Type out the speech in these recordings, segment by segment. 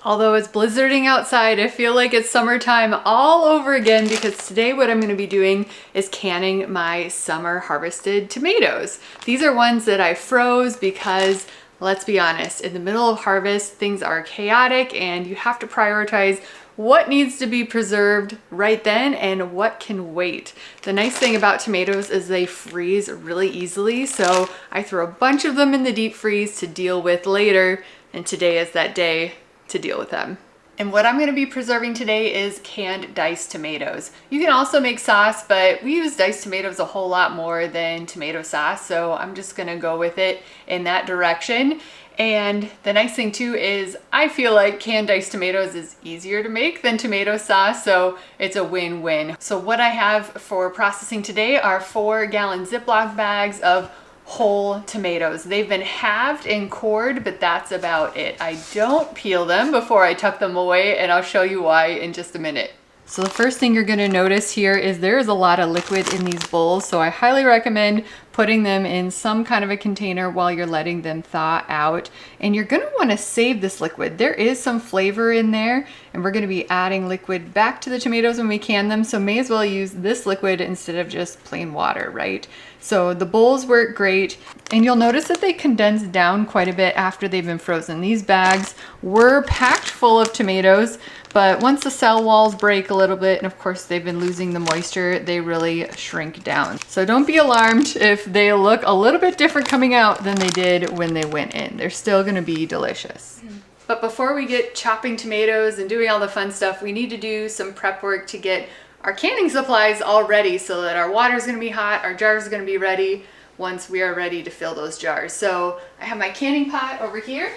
Although it's blizzarding outside, I feel like it's summertime all over again because today what I'm going to be doing is canning my summer harvested tomatoes. These are ones that I froze because, let's be honest, in the middle of harvest, things are chaotic and you have to prioritize what needs to be preserved right then and what can wait. The nice thing about tomatoes is they freeze really easily, so I throw a bunch of them in the deep freeze to deal with later, and today is that day to deal with them. And what I'm going to be preserving today is canned diced tomatoes. You can also make sauce, but we use diced tomatoes a whole lot more than tomato sauce, so I'm just going to go with it in that direction. And the nice thing too is I feel like canned diced tomatoes is easier to make than tomato sauce, so it's a win-win. So what I have for processing today are 4-gallon Ziploc bags of whole tomatoes. They've been halved and cored, but that's about it. I don't peel them before I tuck them away, and I'll show you why in just a minute. So the first thing you're going to notice here is there is a lot of liquid in these bowls, so I highly recommend putting them in some kind of a container while you're letting them thaw out. And you're going to want to save this liquid. There is some flavor in there, and we're going to be adding liquid back to the tomatoes when we can them, so may as well use this liquid instead of just plain water, right? So the bowls work great, and you'll notice that they condense down quite a bit after they've been frozen. These bags were packed full of tomatoes, but once the cell walls break a little bit, and of course they've been losing the moisture, they really shrink down. So don't be alarmed if they look a little bit different coming out than they did when they went in. They're still gonna be delicious. But before we get chopping tomatoes and doing all the fun stuff, we need to do some prep work to get our canning supplies all ready so that our water is gonna be hot, our jars are gonna be ready once we are ready to fill those jars. So I have my canning pot over here.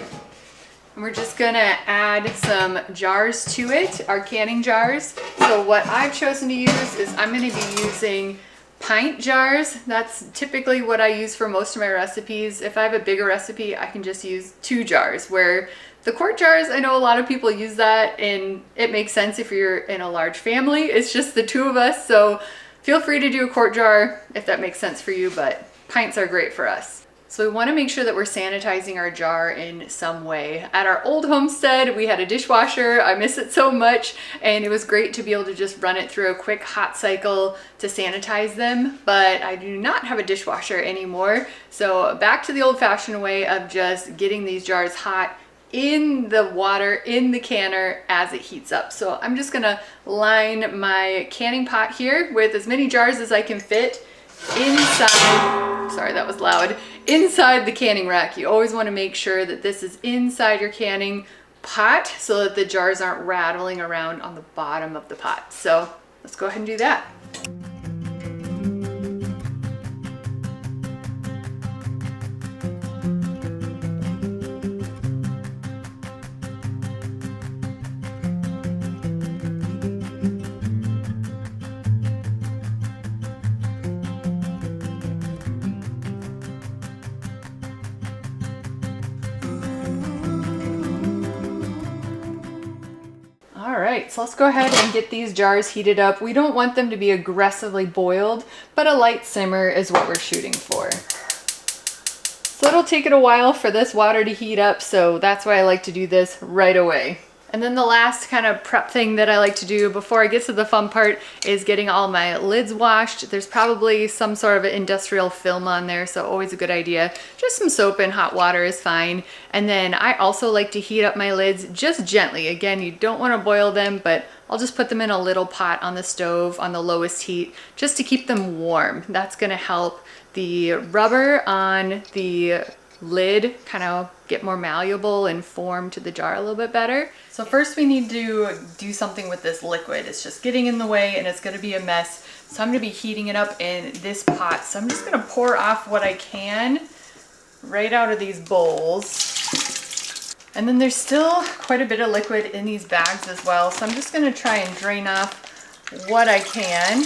And we're just gonna add some jars to it, our canning jars. So what I've chosen to use is I'm gonna be using pint jars. That's typically what I use for most of my recipes. If I have a bigger recipe, I can just use 2 jars, where the quart jars, I know a lot of people use that, and it makes sense if you're in a large family. It's just the 2 of us, so feel free to do a quart jar if that makes sense for you, but pints are great for us. So we want to make sure that we're sanitizing our jar in some way. At our old homestead, we had a dishwasher. I miss it so much, and it was great to be able to just run it through a quick hot cycle to sanitize them, but I do not have a dishwasher anymore. So back to the old-fashioned way of just getting these jars hot in the water, in the canner as it heats up. So I'm just gonna line my canning pot here with as many jars as I can fit inside, sorry that was loud, inside the canning rack. You always want to make sure that this is inside your canning pot so that the jars aren't rattling around on the bottom of the pot. So let's go ahead and do that. All right, so let's go ahead and get these jars heated up. We don't want them to be aggressively boiled, but a light simmer is what we're shooting for. So it'll take it a while for this water to heat up, so that's why I like to do this right away. And then the last kind of prep thing that I like to do before I get to the fun part is getting all my lids washed. There's probably some sort of industrial film on there, so always a good idea. Just some soap and hot water is fine. And then I also like to heat up my lids just gently. Again, you don't want to boil them, but I'll just put them in a little pot on the stove on the lowest heat just to keep them warm. That's going to help the rubber on the lid kind of get more malleable and form to the jar a little bit better. So first we need to do something with this liquid. It's just getting in the way and it's going to be a mess. So I'm going to be heating it up in this pot. So I'm just going to pour off what I can right out of these bowls. And then there's still quite a bit of liquid in these bags as well. So I'm just going to try and drain off what I can.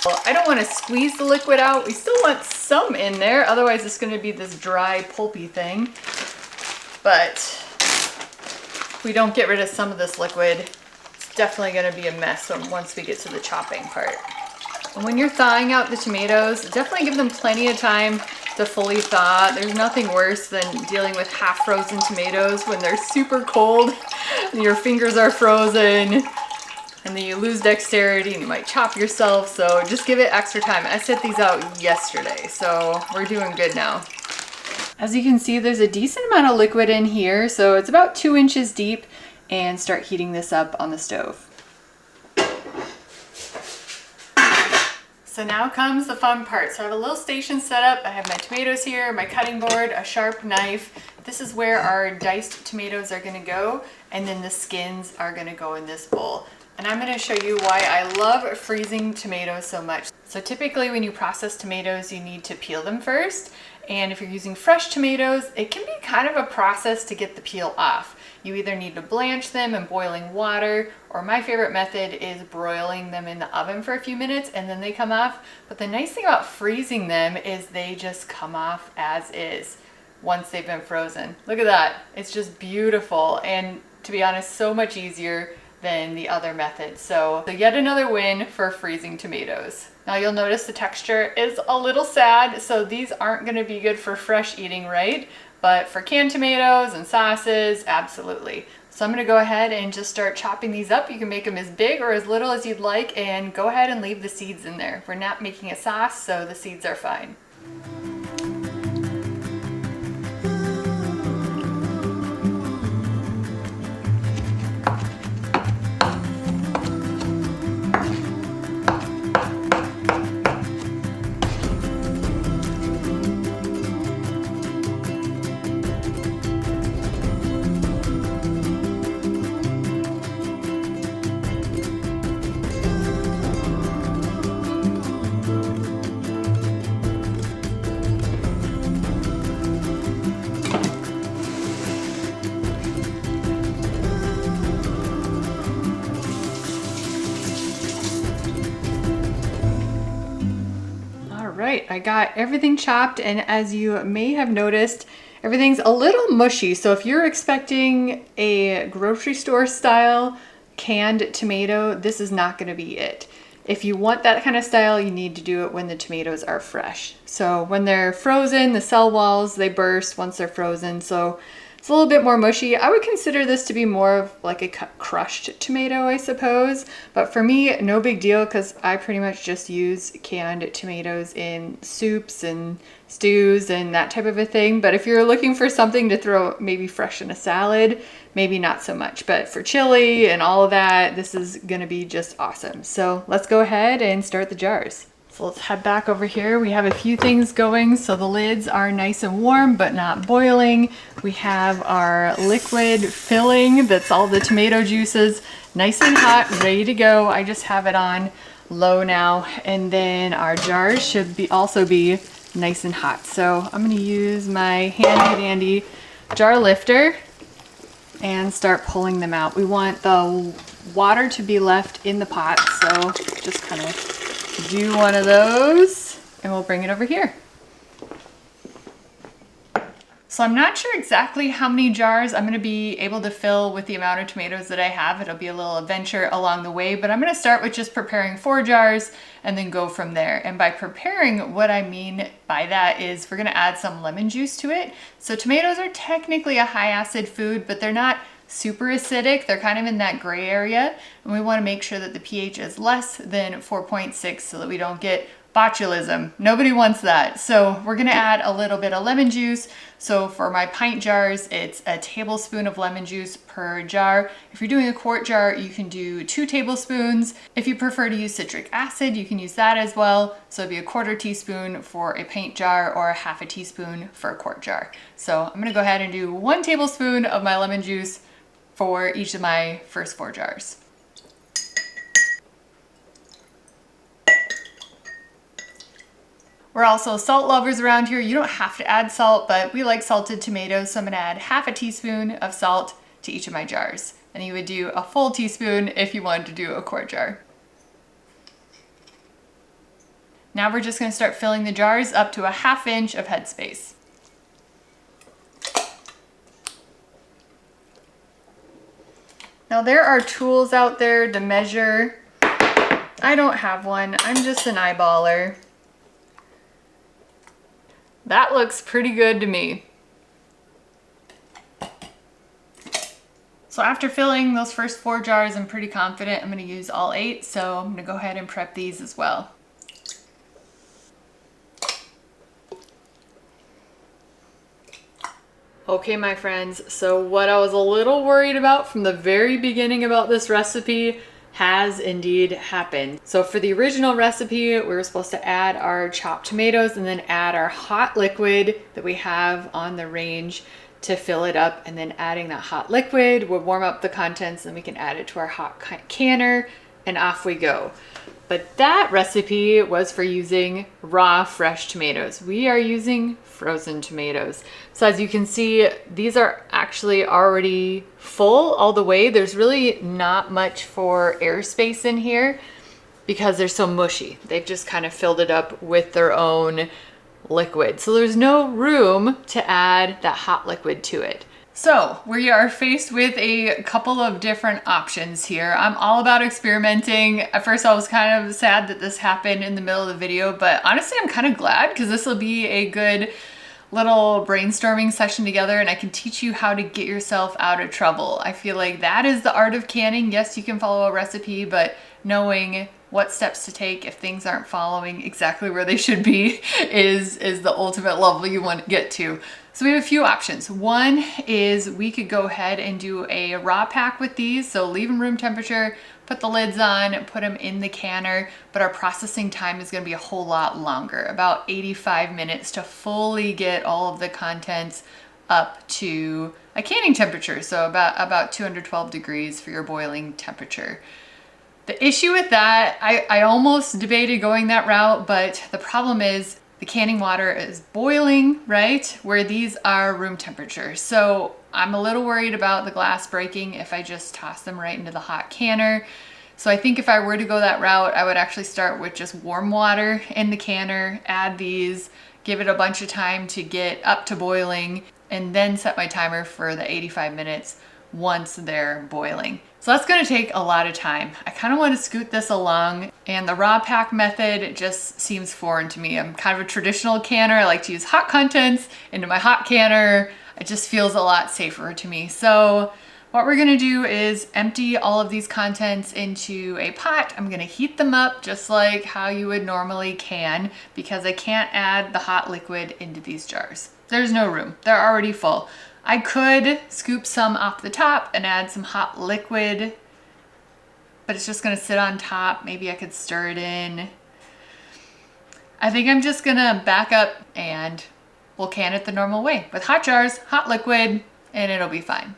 Well, I don't want to squeeze the liquid out. We still want some in there, otherwise it's going to be this dry, pulpy thing. But if we don't get rid of some of this liquid, it's definitely going to be a mess once we get to the chopping part. And when you're thawing out the tomatoes, definitely give them plenty of time to fully thaw. There's nothing worse than dealing with half frozen tomatoes when they're super cold and your fingers are frozen and then you lose dexterity and you might chop yourself. So just give it extra time. I set these out yesterday, so we're doing good now. As you can see, there's a decent amount of liquid in here, so it's about 2 inches deep, and start heating this up on the stove. So now comes the fun part. So I have a little station set up. I have my tomatoes here, my cutting board, a sharp knife. This is where our diced tomatoes are gonna go, and then the skins are gonna go in this bowl. And I'm gonna show you why I love freezing tomatoes so much. So typically when you process tomatoes, you need to peel them first. And if you're using fresh tomatoes, it can be kind of a process to get the peel off. You either need to blanch them in boiling water, or my favorite method is broiling them in the oven for a few minutes and then they come off. But the nice thing about freezing them is they just come off as is once they've been frozen. Look at that. It's just beautiful. And to be honest, so much easier than the other method. So yet another win for freezing tomatoes. Now you'll notice the texture is a little sad, so these aren't gonna be good for fresh eating, right? But for canned tomatoes and sauces, absolutely. So I'm gonna go ahead and just start chopping these up. You can make them as big or as little as you'd like, and go ahead and leave the seeds in there. We're not making a sauce, so the seeds are fine. Right, I got everything chopped, and as you may have noticed, everything's a little mushy. So if you're expecting a grocery store style canned tomato, this is not going to be it. If you want that kind of style, you need to do it when the tomatoes are fresh. So when they're frozen, the cell walls, they burst once they're frozen. So it's a little bit more mushy. I would consider this to be more of like a crushed tomato, I suppose. But for me, no big deal, because I pretty much just use canned tomatoes in soups and stews and that type of a thing. But if you're looking for something to throw maybe fresh in a salad, maybe not so much. But for chili and all of that, this is gonna be just awesome. So let's go ahead and start the jars. So let's head back over here. We have a few things going. So the lids are nice and warm, but not boiling. We have our liquid filling, that's all the tomato juices, nice and hot, ready to go. I just have it on low now. And then our jars should also be nice and hot. So I'm gonna use my handy dandy jar lifter and start pulling them out. We want the water to be left in the pot. So just kind of do one of those and we'll bring it over here. So I'm not sure exactly how many jars I'm gonna be able to fill with the amount of tomatoes that I have. It'll be a little adventure along the way, but I'm gonna start with just preparing 4 jars and then go from there. And by preparing, what I mean by that is we're gonna add some lemon juice to it. So tomatoes are technically a high acid food, but they're not super acidic. They're kind of in that gray area, and we want to make sure that the pH is less than 4.6 so that we don't get botulism. Nobody wants that. So we're going to add a little bit of lemon juice. So for my pint jars, it's a tablespoon of lemon juice per jar. If you're doing a quart jar, you can do 2 tablespoons. If you prefer to use citric acid, you can use that as well. So it'd be a 1/4 teaspoon for a pint jar or a 1/2 teaspoon for a quart jar. So I'm going to go ahead and do 1 tablespoon of my lemon juice for each of my first 4 jars. We're also salt lovers around here. You don't have to add salt, but we like salted tomatoes, so I'm gonna add 1/2 teaspoon of salt to each of my jars. And you would do a full teaspoon if you wanted to do a quart jar. Now we're just gonna start filling the jars up to a 1/2 inch of headspace. Now there are tools out there to measure. I don't have one, I'm just an eyeballer. That looks pretty good to me. So after filling those first 4 jars, I'm pretty confident I'm gonna use all 8, so I'm gonna go ahead and prep these as well. Okay, my friends, so what I was a little worried about from the very beginning about this recipe has indeed happened. So for the original recipe, we were supposed to add our chopped tomatoes and then add our hot liquid that we have on the range to fill it up, and then adding that hot liquid would warm up the contents and we can add it to our hot canner and off we go. But that recipe was for using raw fresh tomatoes. We are using frozen tomatoes. So as you can see, these are actually already full all the way. There's really not much for airspace in here because they're so mushy. They've just kind of filled it up with their own liquid. So there's no room to add that hot liquid to it. So we are faced with a couple of different options here. I'm all about experimenting. At first I was kind of sad that this happened in the middle of the video, but honestly I'm kind of glad because this will be a good little brainstorming session together and I can teach you how to get yourself out of trouble. I feel like that is the art of canning. Yes, you can follow a recipe, but knowing what steps to take if things aren't following exactly where they should be is the ultimate level you want to get to. So we have a few options. One is we could go ahead and do a raw pack with these. So leave them room temperature, put the lids on, put them in the canner, but our processing time is gonna be a whole lot longer, about 85 minutes to fully get all of the contents up to a canning temperature. So about 212 degrees for your boiling temperature. The issue with that, I almost debated going that route, but the problem is the canning water is boiling, right? Where these are room temperature. So I'm a little worried about the glass breaking if I just toss them right into the hot canner. So I think if I were to go that route, I would actually start with just warm water in the canner, add these, give it a bunch of time to get up to boiling, and then set my timer for the 85 minutes once they're boiling. So that's gonna take a lot of time. I kind of want to scoot this along, and the raw pack method just seems foreign to me. I'm kind of a traditional canner. I like to use hot contents into my hot canner. It just feels a lot safer to me. So what we're gonna do is empty all of these contents into a pot. I'm gonna heat them up just like how you would normally can, because I can't add the hot liquid into these jars. There's no room, they're already full. I could scoop some off the top and add some hot liquid, but it's just gonna sit on top. Maybe I could stir it in. I think I'm just gonna back up and we'll can it the normal way with hot jars, hot liquid, and it'll be fine.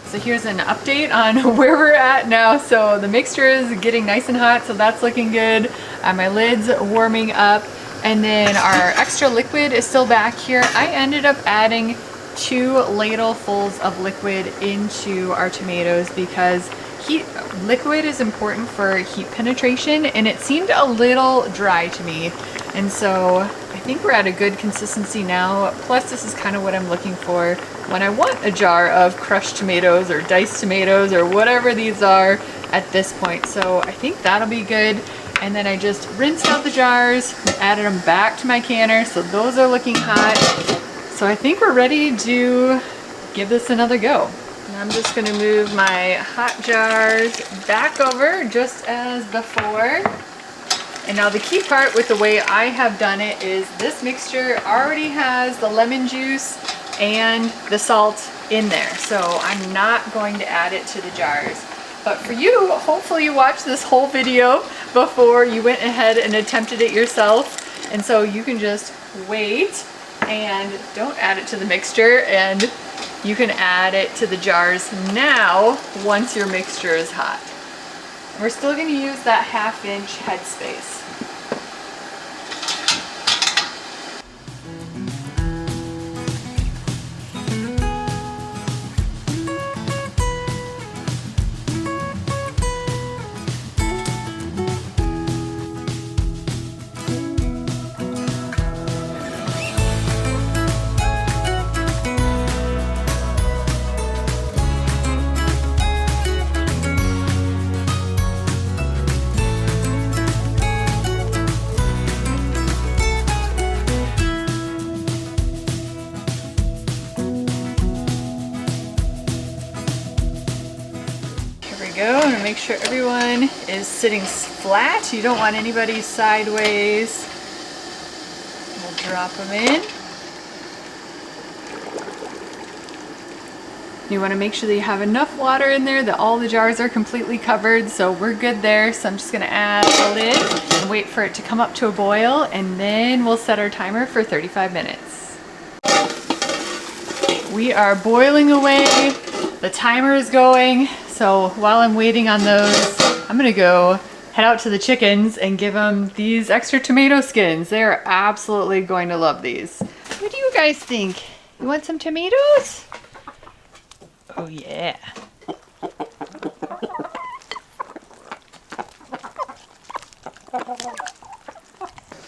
So here's an update on where we're at now. So the mixture is getting nice and hot, so that's looking good. My lid's warming up, and then our extra liquid is still back here. I ended up adding 2 ladlefuls of liquid into our tomatoes because liquid is important for heat penetration, and it seemed a little dry to me. And so I think we're at a good consistency now. Plus this is kind of what I'm looking for when I want a jar of crushed tomatoes or diced tomatoes or whatever these are at this point. So I think that'll be good. And then I just rinsed out the jars, added them back to my canner. So those are looking hot. So I think we're ready to give this another go. And I'm just gonna move my hot jars back over just as before. And now the key part with the way I have done it is this mixture already has the lemon juice and the salt in there. So I'm not going to add it to the jars. But for you, hopefully you watched this whole video before you went ahead and attempted it yourself. And so you can just wait and don't add it to the mixture, and you can add it to the jars now once your mixture is hot. We're still going to use that 1/2 inch headspace. to make sure everyone is sitting flat. You don't want anybody sideways. We'll drop them in. You want to make sure that you have enough water in there that all the jars are completely covered, so we're good there. So I'm just going to add a lid and wait for it to come up to a boil, and then we'll set our timer for 35 minutes. We are boiling away. The timer is going. So while I'm waiting on those, I'm going to go head out to the chickens and give them these extra tomato skins. They're absolutely going to love these. What do you guys think? You want some tomatoes? Oh yeah.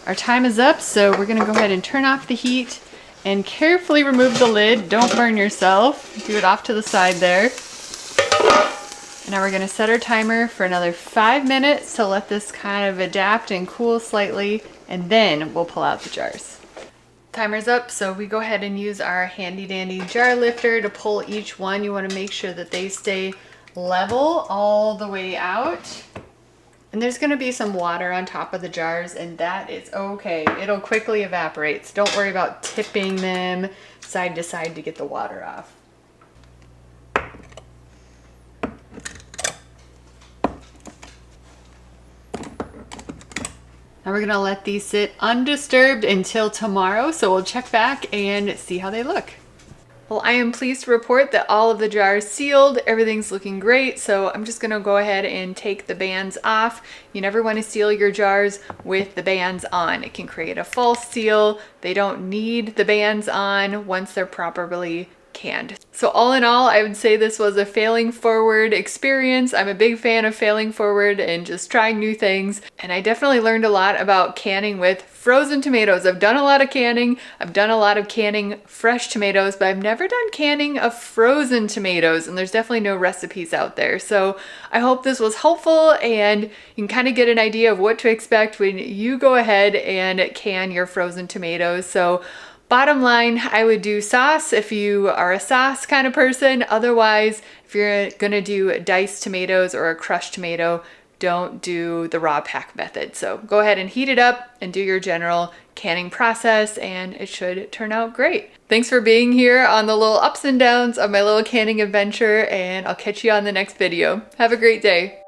Our time is up, so we're gonna go ahead and turn off the heat and carefully remove the lid. Don't burn yourself. Do it off to the side there. And now we're gonna set our timer for another 5 minutes to let this kind of adapt and cool slightly, and then we'll pull out the jars. Timer's up, so we go ahead and use our handy dandy jar lifter to pull each one. You want to make sure that they stay level all the way out. And there's going to be some water on top of the jars, and that is okay. It'll quickly evaporate, so don't worry about tipping them side to side to get the water off. Now we're gonna let these sit undisturbed until tomorrow, so we'll check back and see how they look. Well, I am pleased to report that all of the jars sealed. Everything's looking great, so I'm just gonna go ahead and take the bands off. You never wanna seal your jars with the bands on. It can create a false seal. They don't need the bands on once they're properly canned. So all in all, I would say this was a failing forward experience. I'm a big fan of failing forward and just trying new things. And I definitely learned a lot about canning with frozen tomatoes. I've done a lot of canning. I've done a lot of canning fresh tomatoes, but I've never done canning of frozen tomatoes. And there's definitely no recipes out there. So I hope this was helpful and you can kind of get an idea of what to expect when you go ahead and can your frozen tomatoes. So bottom line, I would do sauce if you are a sauce kind of person. Otherwise, if you're gonna do diced tomatoes or a crushed tomato, don't do the raw pack method. So go ahead and heat it up and do your general canning process, and it should turn out great. Thanks for being here on the little ups and downs of my little canning adventure, and I'll catch you on the next video. Have a great day.